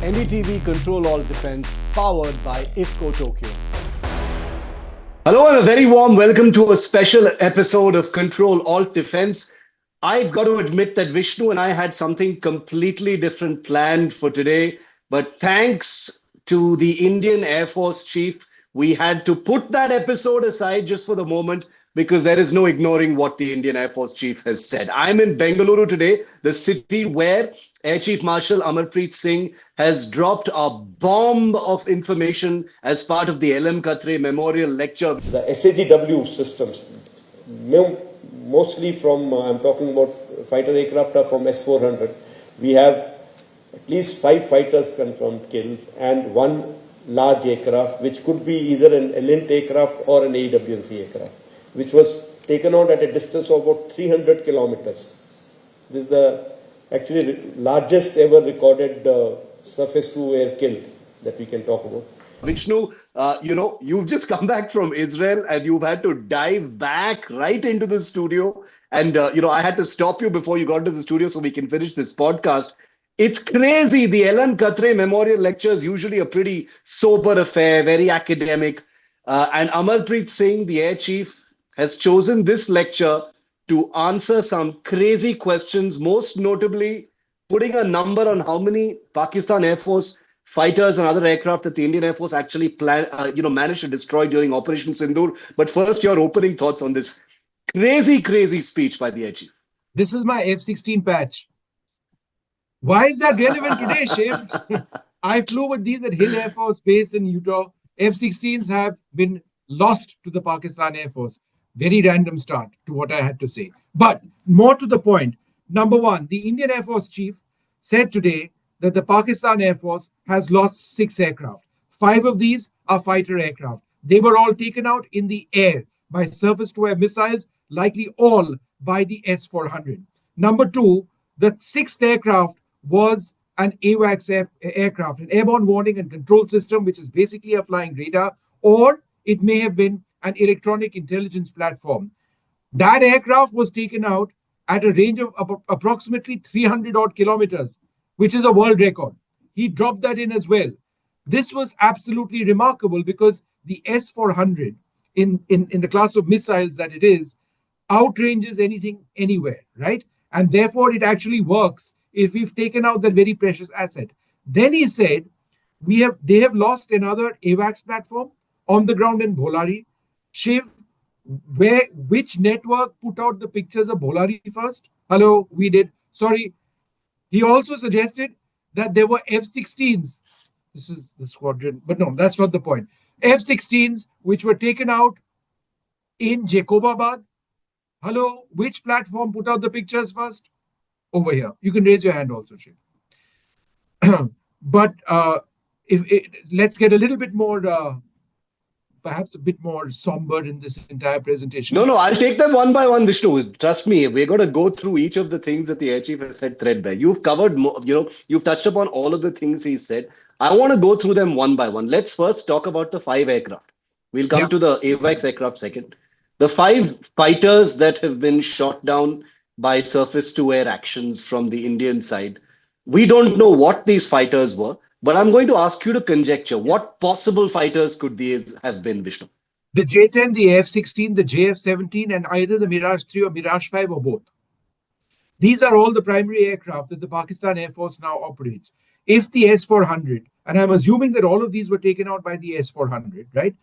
NDTV Control All Defense, powered by IFCO Tokyo. Hello and a very warm welcome to a special episode of Control Alt Defense. I've got to admit that Vishnu and I had something completely different planned for today, but thanks to the Indian Air Force Chief, we had to put that episode aside just for the moment because there is no ignoring what the Indian Air Force Chief has said. I'm in Bengaluru today, the city where Air Chief Marshal Amarpreet Singh has dropped a bomb of information as part of the LM Katre Memorial Lecture. The SAGW systems, mostly from, I'm talking about fighter aircraft are from S-400. We have at least 5 fighters confirmed kills and 1 large aircraft, which could be either an Lint aircraft or an AWNC aircraft, which was taken out at a distance of about 300 kilometers. This is the actually largest ever recorded surface-to-air kill that we can talk about. Vishnu, you've just come back from Israel and you've had to dive back right into the studio. And, I had to stop you before you got to the studio so we can finish this podcast. It's crazy. The LM Katre Memorial Lecture is usually a pretty sober affair, very academic. And Amarpreet Singh, the Air Chief, has chosen this lecture to answer some crazy questions, most notably putting a number on how many Pakistan Air Force fighters and other aircraft that the Indian Air Force actually managed to destroy during Operation Sindoor. But first, your opening thoughts on this crazy speech by the Air Chief. This is my F-16 patch. Why is that relevant today, Shiv? I flew with these at Hill Air Force Base in Utah. F-16s have been lost to the Pakistan Air Force. Very random start to what I had to say. But more to the point, number one, the Indian Air Force Chief said today that the Pakistan Air Force has lost 6 aircraft. 5 of these are fighter aircraft. They were all taken out in the air by surface-to-air missiles, likely all by the S-400. Number 2, the 6th aircraft was an AWACS aircraft, an airborne warning and control system, which is basically a flying radar, or it may have been an electronic intelligence platform. That aircraft was taken out at a range of approximately 300 odd kilometers, which is a world record. He dropped that in as well. This was absolutely remarkable because the S-400, in the class of missiles that it is, outranges anything anywhere, right? And therefore, it actually works if we've taken out that very precious asset. Then he said, they have lost another AWACS platform on the ground in Bolari. Shiv, which network put out the pictures of Bolari first? Hello, we did. Sorry. He also suggested that there were F-16s. This is the squadron, but no, that's not the point. F-16s, which were taken out in Jacobabad. Hello, which platform put out the pictures first? Over here. You can raise your hand also, Shiv. But let's get a little bit more, perhaps a bit more somber in this entire presentation. No, I'll take them one by one, Vishnu. Trust me, we're going to go through each of the things that the Air Chief has said threadbare. You've covered, you've touched upon all of the things he said. I want to go through them one by one. Let's first talk about the 5 aircraft. We'll come to the AWACS aircraft second. The 5 fighters that have been shot down by surface-to-air actions from the Indian side. We don't know what these fighters were, but I'm going to ask you to conjecture what possible fighters could these have been, Vishnu? The J-10, the F-16, the JF-17, and either the Mirage 3 or Mirage 5 or both. These are all the primary aircraft that the Pakistan Air Force now operates. If the S-400, and I'm assuming that all of these were taken out by the S-400, right,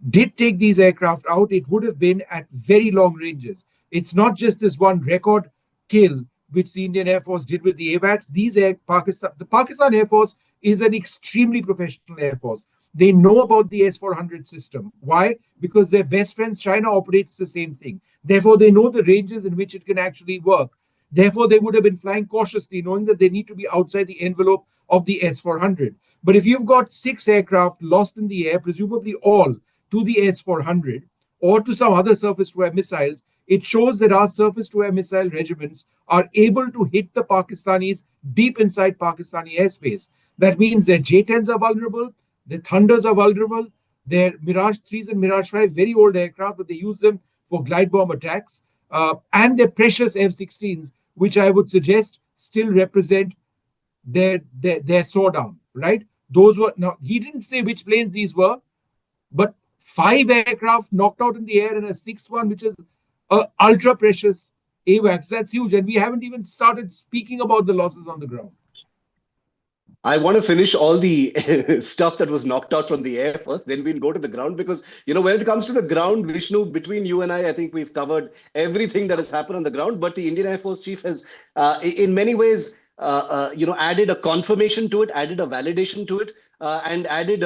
did take these aircraft out, it would have been at very long ranges. It's not just this one record kill which the Indian Air Force did with the AWACS. The Pakistan Air Force is an extremely professional Air Force. They know about the S-400 system. Why? Because their best friends, China, operates the same thing. Therefore, they know the ranges in which it can actually work. Therefore, they would have been flying cautiously, knowing that they need to be outside the envelope of the S-400. But if you've got 6 aircraft lost in the air, presumably all to the S-400 or to some other surface-to-air missiles, it shows that our surface-to-air missile regiments are able to hit the Pakistanis deep inside Pakistani airspace. That means their J-10s are vulnerable, their Thunders are vulnerable, their Mirage 3s and Mirage 5, very old aircraft, but they use them for glide bomb attacks, and their precious F-16s, which I would suggest still represent their sword arm. right? Those were, now he didn't say which planes these were, but 5 aircraft knocked out in the air and a 6th one, which is a ultra precious AWACS. That's huge. And we haven't even started speaking about the losses on the ground. I want to finish all the stuff that was knocked out from the air first, then we'll go to the ground because, when it comes to the ground, Vishnu, between you and I think we've covered everything that has happened on the ground. But the Indian Air Force chief has, in many ways, added a confirmation to it, added a validation to it, and added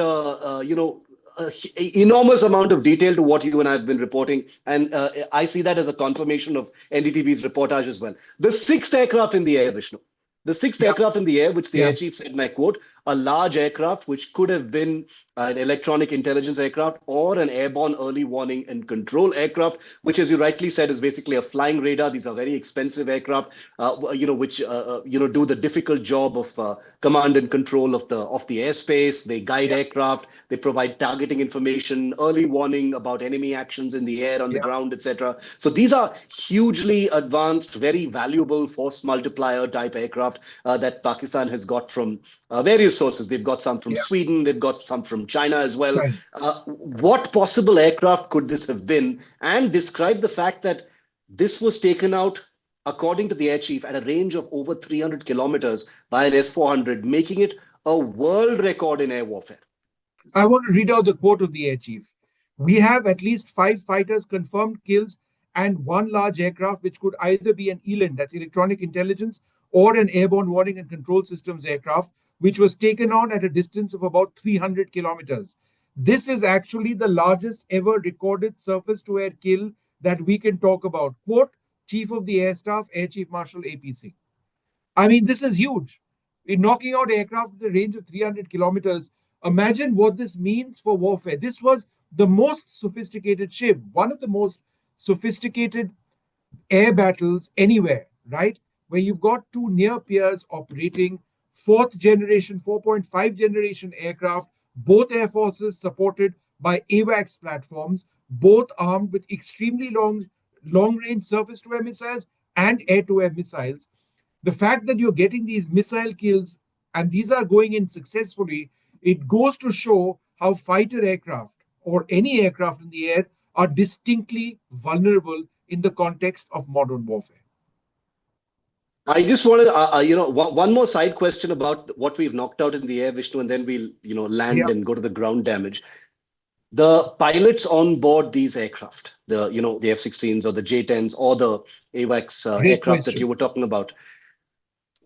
enormous amount of detail to what you and I have been reporting. And I see that as a confirmation of NDTV's reportage as well. The 6th aircraft in the air, Vishnu. The 6th aircraft in the air, which the air chief said, and I quote, a large aircraft which could have been an electronic intelligence aircraft or an airborne early warning and control aircraft, which, as you rightly said, is basically a flying radar. These are very expensive aircraft, which do the difficult job of command and control of the airspace. They guide aircraft. They provide targeting information, early warning about enemy actions in the air, on the ground, etc. So these are hugely advanced, very valuable force multiplier type aircraft that Pakistan has got from various sources. They've got some from Sweden. They've got some from China as well. What possible aircraft could this have been? And describe the fact that this was taken out, according to the air chief, at a range of over 300 kilometers by an S-400, making it a world record in air warfare. I want to read out the quote of the air chief. We have at least 5 fighters confirmed kills and 1 large aircraft, which could either be an ELIN, that's electronic intelligence, or an airborne warning and control systems aircraft, which was taken on at a distance of about 300 kilometers. This is actually the largest ever recorded surface-to-air kill that we can talk about. Quote, Chief of the Air Staff, Air Chief Marshal A.P. Singh. I mean, this is huge. In knocking out aircraft at a range of 300 kilometers, imagine what this means for warfare. This was the most sophisticated Shiv, one of the most sophisticated air battles anywhere, right? Where you've got 2 near peers operating 4th generation, 4.5 generation aircraft, both air forces supported by AWACS platforms, both armed with extremely long-range surface-to-air missiles and air-to-air missiles. The fact that you're getting these missile kills and these are going in successfully, it goes to show how fighter aircraft or any aircraft in the air are distinctly vulnerable in the context of modern warfare. I just wanted, one more side question about what we've knocked out in the air, Vishnu, and then we'll, land and go to the ground damage. The pilots on board these aircraft, the F-16s or the J-10s or the AWACS aircraft that you were talking about,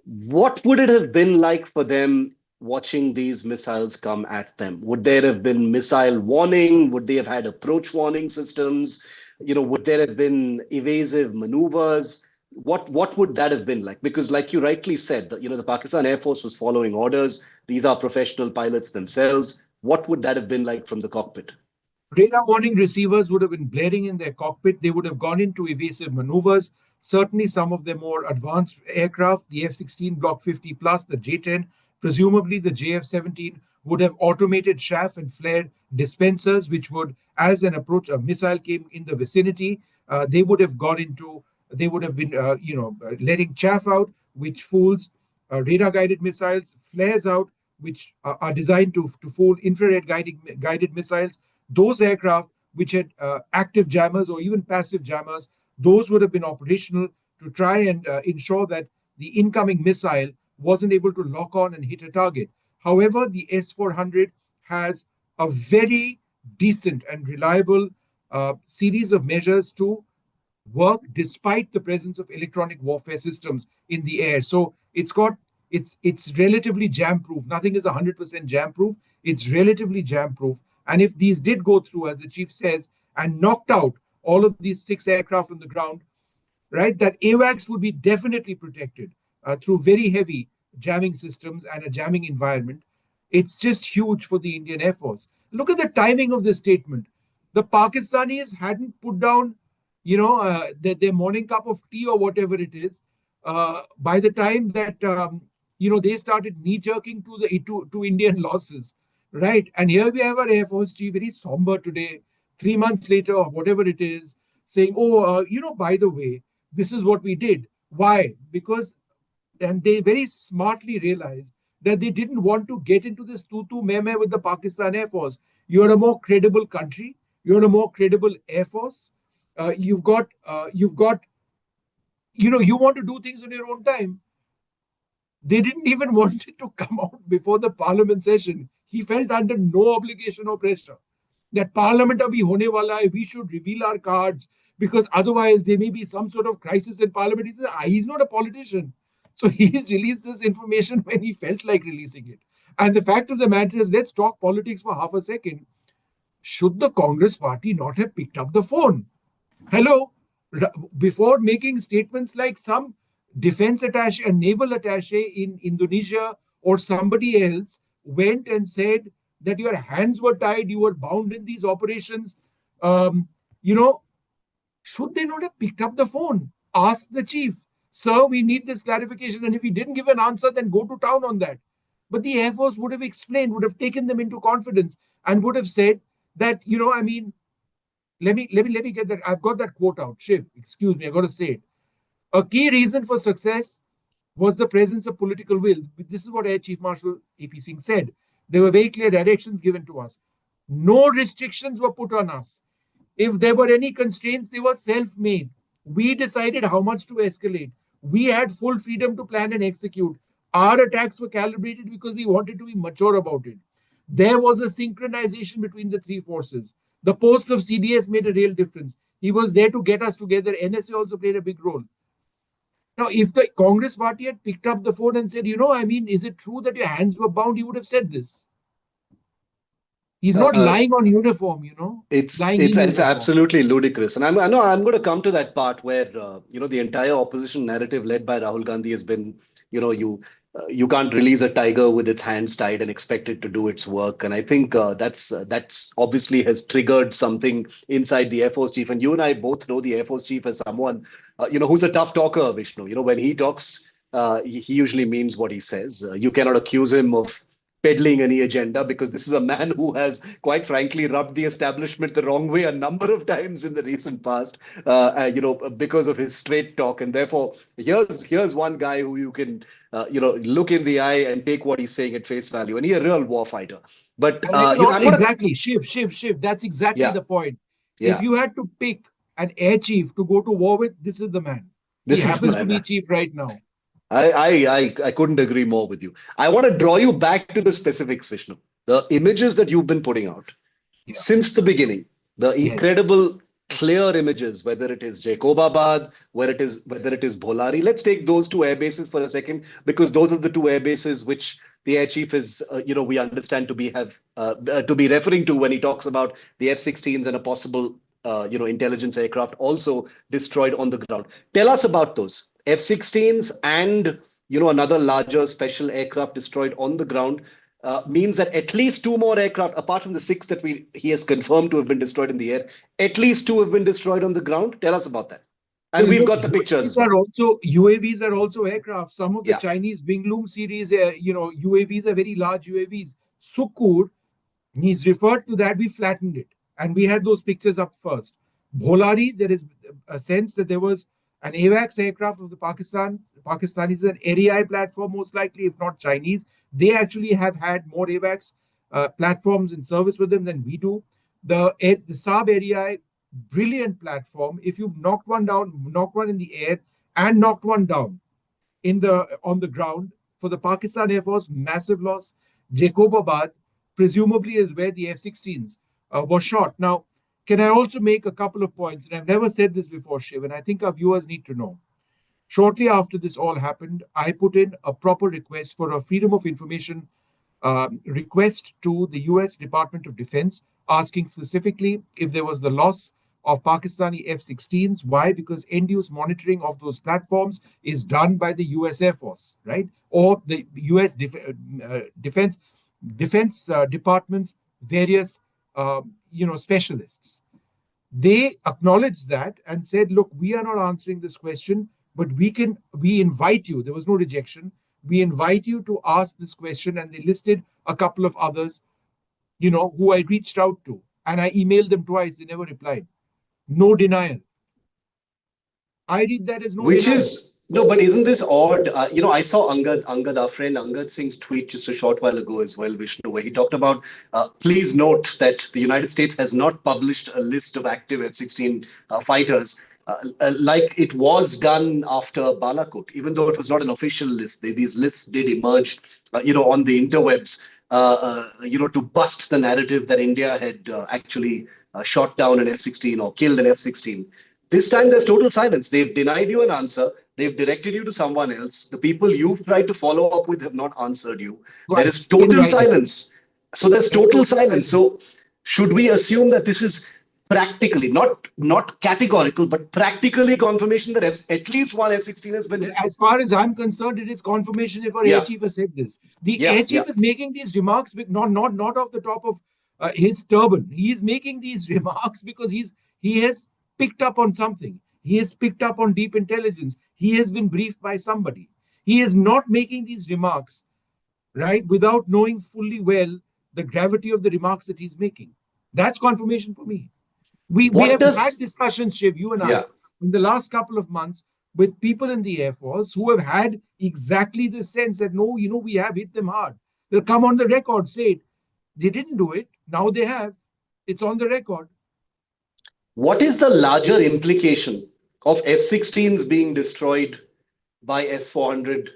what would it have been like for them watching these missiles come at them? Would there have been missile warning? Would they have had approach warning systems? Would there have been evasive maneuvers? What would that have been like? Because like you rightly said, the Pakistan Air Force was following orders. These are professional pilots themselves. What would that have been like from the cockpit? Radar warning receivers would have been blaring in their cockpit. They would have gone into evasive maneuvers. Certainly some of the more advanced aircraft, the F-16 Block 50 plus, the J-10, presumably the JF-17, would have automated chaff and flare dispensers, which would, as an approach, a missile came in the vicinity, they would have been, letting chaff out, which fools radar-guided missiles, flares out, which are designed to fool infrared guided missiles. Those aircraft which had active jammers or even passive jammers, those would have been operational to try and ensure that the incoming missile wasn't able to lock on and hit a target. However, the S-400 has a very decent and reliable series of measures to work despite the presence of electronic warfare systems in the air. So it's relatively jam-proof. Nothing is 100% jam-proof. It's relatively jam-proof. And if these did go through, as the chief says, and knocked out all of these 6 aircraft on the ground, right, that AWACS would be definitely protected through very heavy jamming systems and a jamming environment. It's just huge for the Indian Air Force. Look at the timing of this statement. The Pakistanis hadn't put down, their morning cup of tea or whatever it is, by the time that, they started knee-jerking to Indian losses, right? And here we have our Air Force chief, very somber today, 3 months later or whatever it is, saying, by the way, this is what we did. Why? Because, and they very smartly realized that they didn't want to get into this tutu meme with the Pakistan Air Force. You're a more credible country. You're a more credible Air Force. You've got, you want to do things on your own time. They didn't even want it to come out before the parliament session. He felt under no obligation or pressure that parliament abhi hone wala hai, we should reveal our cards because otherwise there may be some sort of crisis in parliament. He said, he's not a politician. So he's released this information when he felt like releasing it. And the fact of the matter is, let's talk politics for half a second. Should the Congress party not have picked up the phone? Hello? Before making statements like some defense attaché, a naval attaché in Indonesia or somebody else went and said that your hands were tied, you were bound in these operations. Should they not have picked up the phone? Ask the chief, sir, we need this clarification. And if he didn't give an answer, then go to town on that. But the Air Force would have explained, would have taken them into confidence and would have said that, let me get that. I've got that quote out. Shiv, excuse me, I've got to say it. A key reason for success was the presence of political will. This is what Air Chief Marshal AP Singh said. There were very clear directions given to us. No restrictions were put on us. If there were any constraints, they were self-made. We decided how much to escalate. We had full freedom to plan and execute. Our attacks were calibrated because we wanted to be mature about it. There was a synchronization between the three forces. The post of CDS made a real difference. He was there to get us together. NSA also played a big role. Now, if the Congress party had picked up the phone and said, is it true that your hands were bound? He would have said this. He's not lying on uniform, It's absolutely ludicrous. And I'm going to come to that part where, the entire opposition narrative led by Rahul Gandhi has been, you can't release a tiger with its hands tied and expect it to do its work. And I think that's obviously has triggered something inside the Air Force chief. And you and I both know the Air Force chief as someone, who's a tough talker, Vishnu. When he talks, he usually means what he says. You cannot accuse him of peddling any agenda because this is a man who has, quite frankly, rubbed the establishment the wrong way a number of times in the recent past, because of his straight talk. And therefore, here's one guy who you can, look in the eye and take what he's saying at face value. And he's a real war fighter. But exactly, Shiv. That's exactly the point. Yeah. If you had to pick an air chief to go to war with, this is the man. He happens to be chief right now. I couldn't agree more with you. I want to draw you back to the specifics, Vishnu. The images that you've been putting out since the beginning, the incredible clear images, whether it is Jacobabad, whether it is Bholari. Let's take those two air bases for a second, because those are the two air bases which the air chief is, we understand to be referring to when he talks about the F-16s and a possible, intelligence aircraft also destroyed on the ground. Tell us about those F-16s and, another larger special aircraft destroyed on the ground. Means that at least two more aircraft, apart from the 6 that he has confirmed to have been destroyed in the air, at least 2 have been destroyed on the ground. Tell us about that. And we've got the pictures. UAVs are also aircraft. Some of the Chinese Wingloom series, UAVs are very large UAVs. Sukur, he's referred to that. We flattened it, and we had those pictures up first. Bholari, there is a sense that there was an AWACS aircraft of the Pakistanis, an ARI platform, most likely, if not Chinese. They actually have had more AWACS platforms in service with them than we do. The Saab ARI, brilliant platform. If you've knocked one in the air and knocked one down on the ground, for the Pakistan Air Force, massive loss. Jacobabad, presumably, is where the F-16s were shot. Now, can I also make a couple of points? And I've never said this before, Shiv, and I think our viewers need to know. Shortly after this all happened, I put in a proper request for a Freedom of Information request to the US Department of Defense, asking specifically if there was the loss of Pakistani F-16s. Why? Because end-use monitoring of those platforms is done by the US Air Force, right? Or the US Defense Department's various, specialists. They acknowledged that and said, look, we are not answering this question, but we invite you. There was no rejection. We invite you to ask this question. And they listed a couple of others, who I reached out to. And I emailed them twice. They never replied. No denial. I read that as no denial. No, but isn't this odd? I saw our friend Angad Singh's tweet just a short while ago as well, Vishnu, where he talked about, please note that the United States has not published a list of active F-16 fighters like it was done after Balakot, even though it was not an official list. These lists did emerge, on the interwebs, to bust the narrative that India had actually shot down an F-16 or killed an F-16. This time there's total silence. They've denied you an answer. They've directed you to someone else. The people you've tried to follow up with have not answered you. There is total silence. So there's total silence. So should we assume that this is practically, not categorical, but practically confirmation that at least one F-16 has been hit? As far as I'm concerned, it is confirmation if our air chief has said this. The air chief is making these remarks not off the top of his turban. He is making these remarks because he has picked up on something. He has picked up on deep intelligence. He has been briefed by somebody. He is not making these remarks, right, without knowing fully well the gravity of the remarks that he's making. That's confirmation for me. We have had discussions, Shiv, you and I, in the last couple of months with people in the Air Force who have had exactly the sense that, no, we have hit them hard. They'll come on the record, say it. They didn't do it. Now they have. It's on the record. What is the larger implication of F-16s being destroyed by S-400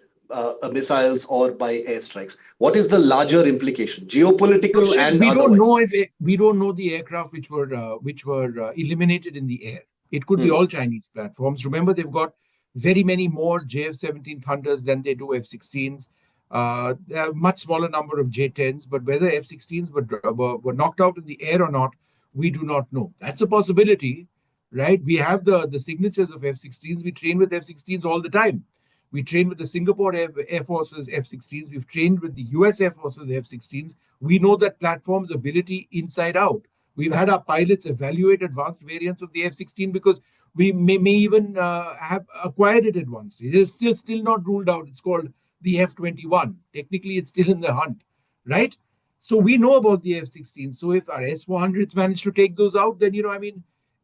missiles or by airstrikes? What is the larger implication, geopolitical and otherwise? We don't know the aircraft which were eliminated in the air. It could be all Chinese platforms. Remember, they've got very many more JF-17 Thunders than they do F-16s. A much smaller number of J-10s, but whether F-16s were knocked out in the air or not, we do not know. That's a possibility, right? We have the signatures of F-16s. We train with F-16s all the time. We train with the Singapore Air Force's F-16s. We've trained with the US Air Force's F-16s. We know that platform's ability inside out. We've had our pilots evaluate advanced variants of the F-16 because we may even have acquired it at one stage. It's still not ruled out. It's called the F-21. Technically, it's still in the hunt, right? So we know about the F-16. So if our S-400s manage to take those out, then,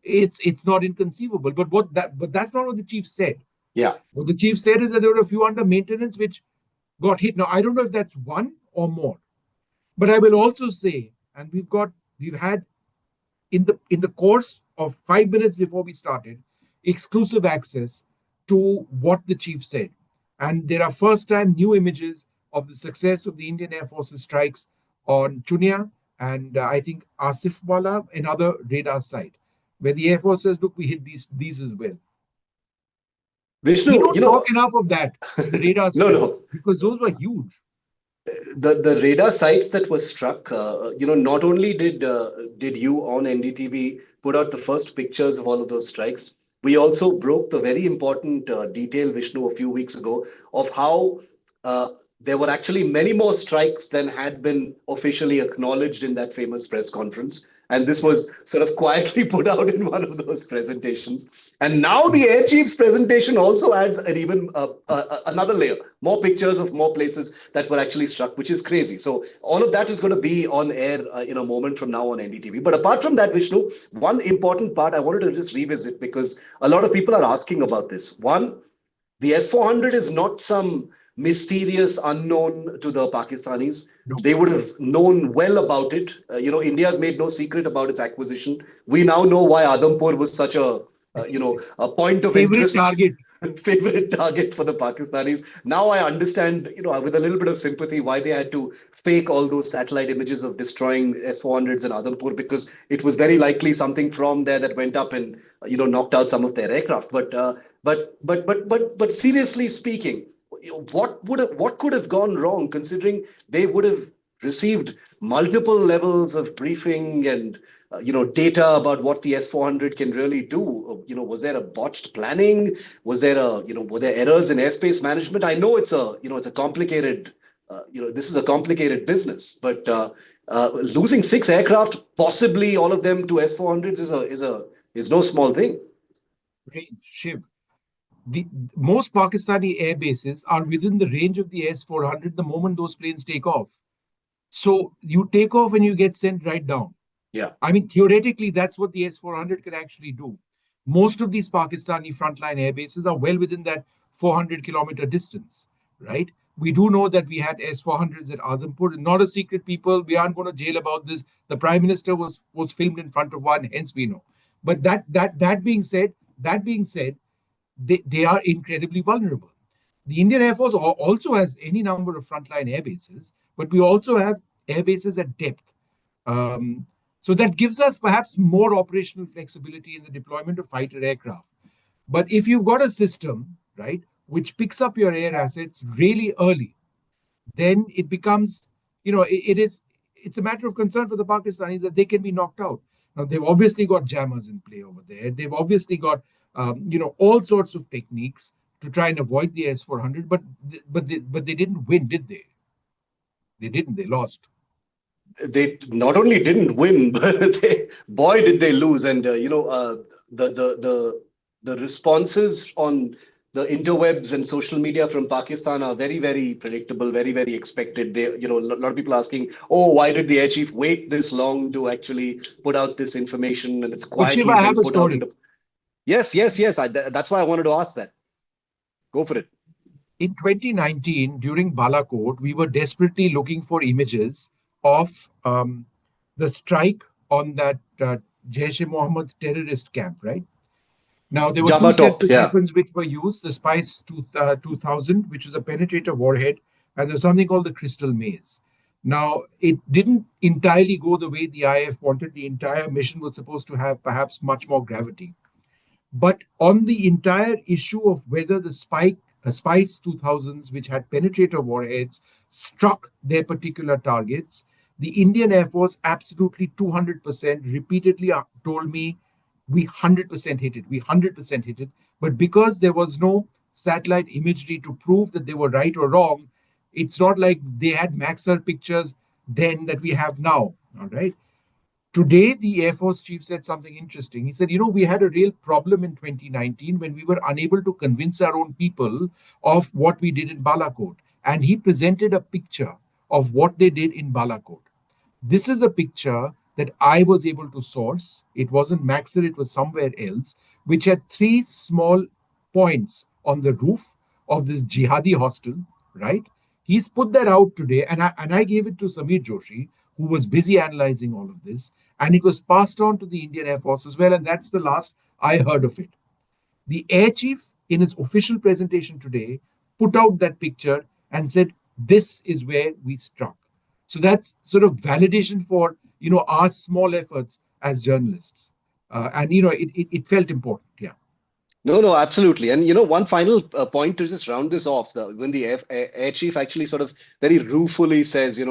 it's not inconceivable. But that's not what the chief said. Yeah. What the chief said is that there were a few under maintenance which got hit. Now, I don't know if that's one or more. But I will also say, and we've had in the course of 5 minutes before we started, exclusive access to what the chief said. And there are first-time new images of the success of the Indian Air Force's strikes on Chunia and I think Asifwala, another radar site, where the Air Force says, look, we hit these as well. Vishnu, we don't talk enough of that, the radar sites, because those were huge. The radar sites that were struck, not only did you on NDTV put out the first pictures of all of those strikes, we also broke the very important detail, Vishnu, a few weeks ago of how there were actually many more strikes than had been officially acknowledged in that famous press conference. And this was sort of quietly put out in one of those presentations. And now the Air Chief's presentation also adds an even another layer, more pictures of more places that were actually struck, which is crazy. So all of that is going to be on air in a moment from now on NDTV. But apart from that, Vishnu, one important part I wanted to just revisit because a lot of people are asking about this. One, the S-400 is not some mysterious unknown to the Pakistanis. No. They would have known well about it. India has made no secret about its acquisition. We now know why Adampur was such a point of interest. Favorite target for the Pakistanis. Now I understand, with a little bit of sympathy, why they had to fake all those satellite images of destroying S-400s in Adampur, because it was very likely something from there that went up and knocked out some of their aircraft. But seriously speaking, what could have gone wrong, considering they would have received multiple levels of briefing and data about what the S-400 can really do? Was there a botched planning? Was there were there errors in airspace management? I know it's a complicated this is a complicated business, but losing 6 aircraft, possibly all of them to S-400s, is no small thing. Shiv, most Pakistani air bases are within the range of the S-400 the moment those planes take off. So you take off and you get sent right down. Yeah. I mean, theoretically, that's what the S-400 can actually do. Most of these Pakistani frontline air bases are well within that 400-kilometer distance, right? We do know that we had S-400s at Adhampur. Not a secret, people. We aren't going to jail about this. The Prime Minister was filmed in front of one, hence we know. But that being said, they are incredibly vulnerable. The Indian Air Force also has any number of frontline air bases, but we also have air bases at depth. So that gives us perhaps more operational flexibility in the deployment of fighter aircraft. But if you've got a system, right, which picks up your air assets really early, then it becomes, it's a matter of concern for the Pakistanis that they can be knocked out. Now, they've obviously got jammers in play over there. They've obviously got, all sorts of techniques to try and avoid the S-400, but they didn't win, did they? They didn't. They lost. They not only didn't win, but boy, did they lose. And the responses on the interwebs and social media from Pakistan are very, very predictable, very, very expected. They, a lot of people asking, oh, why did the air chief wait this long to actually put out this information? And it's quietly Shiv, I have a put out story. Yes. That's why I wanted to ask that. Go for it. In 2019, during Balakot, we were desperately looking for images of the strike on that Jaish-e-Mohammed terrorist camp, right? Now, there were Jabba two sets of yeah. weapons which were used, the Spice 2000, which was a penetrator warhead, and there's something called the Crystal Maze. Now, it didn't entirely go the way the IF wanted. The entire mission was supposed to have perhaps much more gravity. But on the entire issue of whether the Spice 2000s, which had penetrator warheads, struck their particular targets, the Indian Air Force absolutely 200% repeatedly told me, we 100% hit it. We 100% hit it. But because there was no satellite imagery to prove that they were right or wrong, it's not like they had Maxar pictures then that we have now. All right. Today, the Air Force chief said something interesting. He said, we had a real problem in 2019 when we were unable to convince our own people of what we did in Balakot. And he presented a picture of what they did in Balakot. This is a picture that I was able to source. It wasn't Maxar, it was somewhere else, which had 3 small points on the roof of this jihadi hostel, right? He's put that out today, and I gave it to Samir Joshi, who was busy analyzing all of this, and it was passed on to the Indian Air Force as well, and that's the last I heard of it. The Air Chief, in his official presentation today, put out that picture and said, this is where we struck. So that's sort of validation for, our small efforts as journalists. And, it felt important, yeah. No, absolutely. And, one final point to just round this off, when the air chief actually sort of very ruefully says,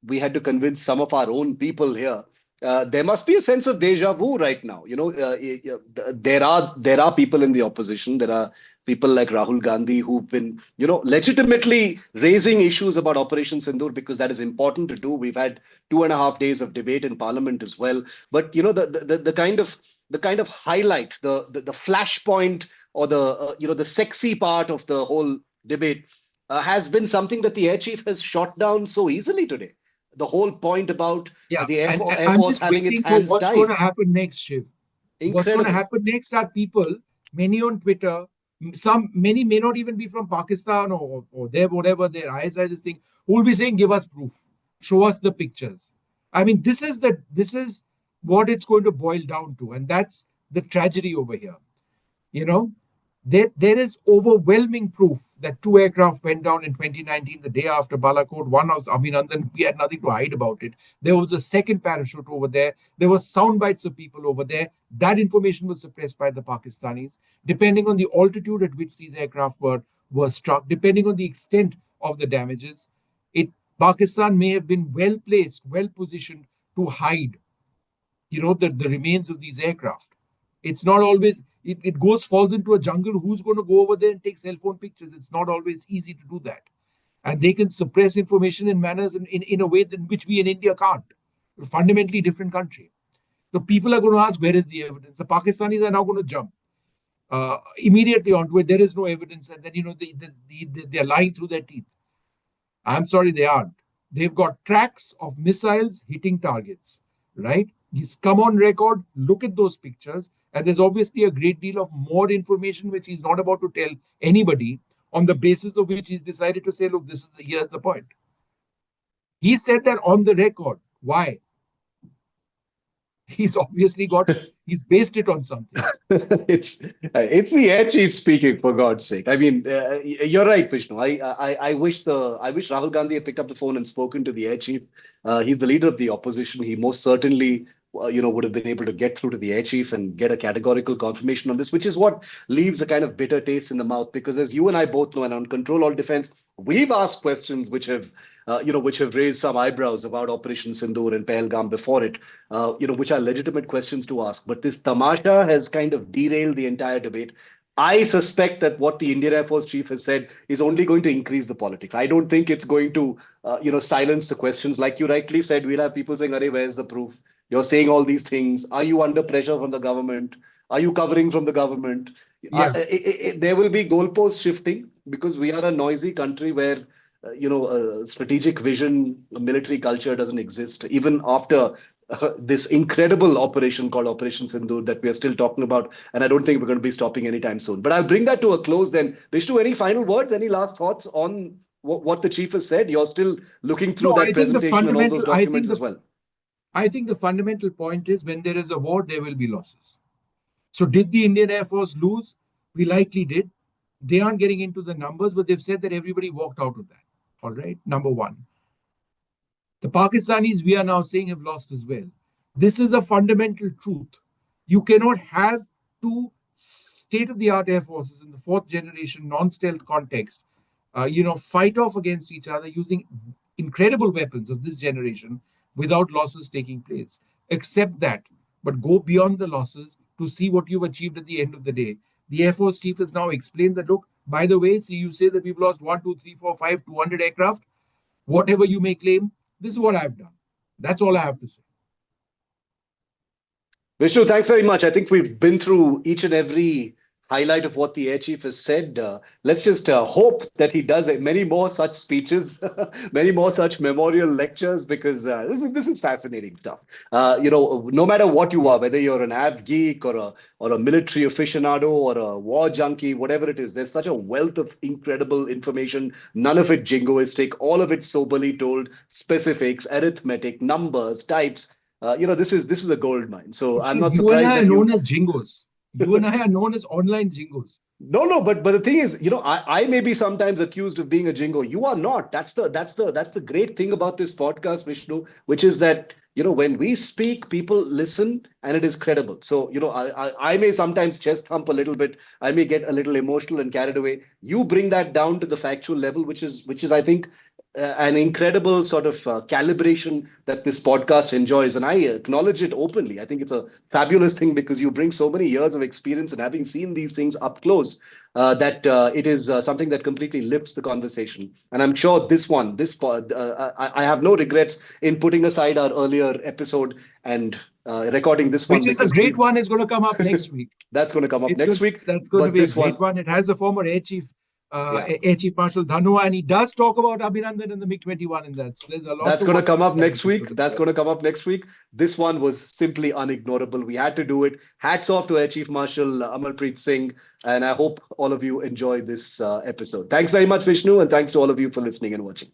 we had to convince some of our own people here. There must be a sense of deja vu right now. There are people in the opposition. There are people like Rahul Gandhi who've been, legitimately raising issues about Operation Sindoor because that is important to do. We've had 2.5 days of debate in Parliament as well. But the kind of highlight, the flashpoint, or the sexy part of the whole debate has been something that the air chief has shot down so easily today. The whole point about the Air Force having its hands what's tied. Going to happen next, Shiv? Incredible. What's going to happen next are people, many on Twitter, many may not even be from Pakistan or their whatever their ISI this thing, who will be saying, give us proof, show us the pictures. I mean, this is what it's going to boil down to, and that's the tragedy over here. There is overwhelming proof that 2 aircraft went down in 2019, the day after Balakot. One was Abhinandan. We had nothing to hide about it. There was a second parachute over there. There were sound bites of people over there. That information was suppressed by the Pakistanis. Depending on the altitude at which these aircraft were struck, depending on the extent of the damages, Pakistan may have been well placed, well positioned to hide, the remains of these aircraft. It's not always. It falls into a jungle. Who's going to go over there and take cell phone pictures? It's not always easy to do that. And they can suppress information in manners in a way in which we in India can't. We're a fundamentally different country. So people are going to ask, where is the evidence? The Pakistanis are now going to jump immediately onto it. There is no evidence. And then, they're lying through their teeth. I'm sorry, they aren't. They've got tracks of missiles hitting targets, right? He's come on record, look at those pictures, And there's obviously a great deal of more information which he's not about to tell anybody, on the basis of which he's decided to say, look, here's the point. He said that on the record. Why? He's obviously he's based it on something. It's the air chief speaking, for God's sake. I mean, you're right, Vishnu. I wish Rahul Gandhi had picked up the phone and spoken to the air chief. He's the leader of the opposition. He most certainly would have been able to get through to the air chief and get a categorical confirmation on this, which is what leaves a kind of bitter taste in the mouth. Because as you and I both know, and on Control All Defense, we've asked questions which have raised some eyebrows about Operation Sindoor and Pahalgam before it, which are legitimate questions to ask. But this tamasha has kind of derailed the entire debate. I suspect that what the Indian Air Force chief has said is only going to increase the politics. I don't think it's going to, silence the questions. Like you rightly said, we'll have people saying, "Arey, where's the proof? You're saying all these things. Are you under pressure from the government? Are you covering from the government?" Yeah. There will be goalpost shifting because we are a noisy country where strategic vision, military culture doesn't exist. Even after this incredible operation called Operation Sindoor that we are still talking about, and I don't think we're going to be stopping anytime soon. But I'll bring that to a close then. Vishnu, any final words, any last thoughts on what the chief has said? You're still looking through that presentation and all those documents as well. I think the fundamental point is, when there is a war, there will be losses. So did the Indian Air Force lose? We likely did. They aren't getting into the numbers, but they've said that everybody walked out of that. All right, number one. The Pakistanis, we are now saying, have lost as well. This is a fundamental truth. You cannot have two state-of-the-art air forces in the fourth generation non-stealth context, fight off against each other using incredible weapons of this generation without losses taking place. Accept that, but go beyond the losses to see what you've achieved at the end of the day. The Air Force chief has now explained that, look, by the way, so you say that we've lost 1, 2, 3, 4, 5, 200 aircraft. Whatever you may claim, this is what I've done. That's all I have to say. Vishnu, thanks very much. I think we've been through each and every highlight of what the air chief has said. Let's just hope that he does many more such speeches, many more such memorial lectures, because this is fascinating stuff. No matter what you are, whether you're an av geek or a military aficionado or a war junkie, whatever it is, there's such a wealth of incredible information. None of it jingoistic, all of it soberly told, specifics, arithmetic, numbers, types. This is a gold mine. So I'm not surprised that you and I are known as jingos. You and I are known as online jingos. No, but the thing is, I may be sometimes accused of being a jingo. You are not. That's the great thing about this podcast, Vishnu, which is that when we speak, people listen and it is credible. So I may sometimes chest thump a little bit. I may get a little emotional and carried away. You bring that down to the factual level, which is I think an incredible sort of calibration that this podcast enjoys. And I acknowledge it openly. I think it's a fabulous thing because you bring so many years of experience and having seen these things up close, that it is something that completely lifts the conversation. And I'm sure I have no regrets in putting aside our earlier episode and recording this one. Which is a great one. Is going to come up next week. That's going to come up next week. That's going to be a great one. It has the former Air Chief. Air Chief Marshal Dhanua, and he does talk about Abhinandan and the MiG-21 in that. So there's a lot. That's going to come up next week. That's going to come up next week. This one was simply unignorable. We had to do it. Hats off to Air Chief Marshal Amarpreet Singh, and I hope all of you enjoy this episode. Thanks very much, Vishnu, and thanks to all of you for listening and watching.